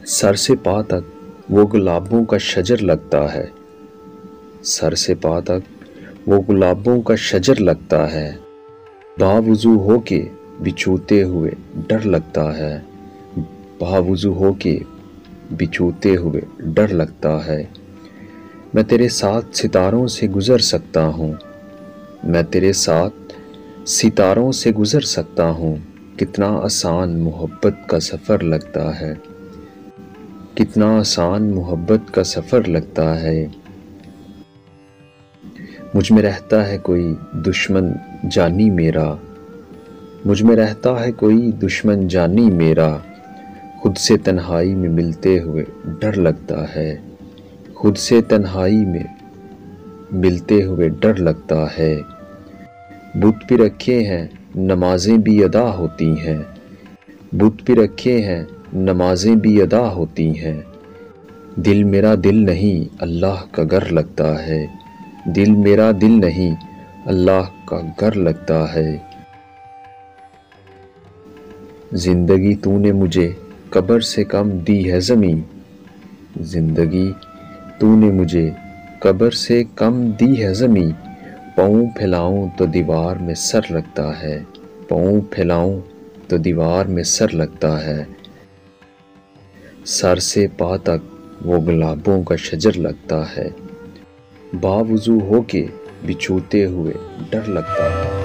سر سے پا تک وہ گلابوں کا شجر لگتا ہے، سر سے پا تک وہ گلابوں کا شجر لگتا ہے، باوضو ہو کے بچھوتے ہوئے ڈر لگتا ہے، باوضو ہو کے بچھوتے ہوئے ڈر لگتا ہے۔ میں تیرے ساتھ ستاروں سے گزر سکتا ہوں، میں تیرے ساتھ ستاروں سے گزر سکتا ہوں، کتنا آسان محبت کا سفر لگتا ہے، کتنا آسان محبت کا سفر لگتا ہے۔ مجھ میں رہتا ہے کوئی دشمن جانی میرا، مجھ میں رہتا ہے کوئی دشمن جانی میرا، خود سے تنہائی میں ملتے ہوئے ڈر لگتا ہے، خود سے تنہائی میں ملتے ہوئے ڈر لگتا ہے۔ بت بھی رکھے ہیں نمازیں بھی ادا ہوتی ہیں، بت بھی رکھے ہیں نمازیں بھی ادا ہوتی ہیں، دل میرا دل نہیں اللہ کا گھر لگتا ہے، دل میرا دل نہیں اللہ کا گھر لگتا ہے۔ زندگی تو نے مجھے قبر سے کم دی ہے زمین، زندگی تو نے مجھے قبر سے کم دی ہے زمین، پاؤں پھیلاؤں تو دیوار میں سر لگتا ہے، پاؤں پھیلاؤں تو دیوار میں سر لگتا ہے۔ سر سے پا تک وہ گلابوں کا شجر لگتا ہے، باوضو ہو کے بچھوتے ہوئے ڈر لگتا ہے۔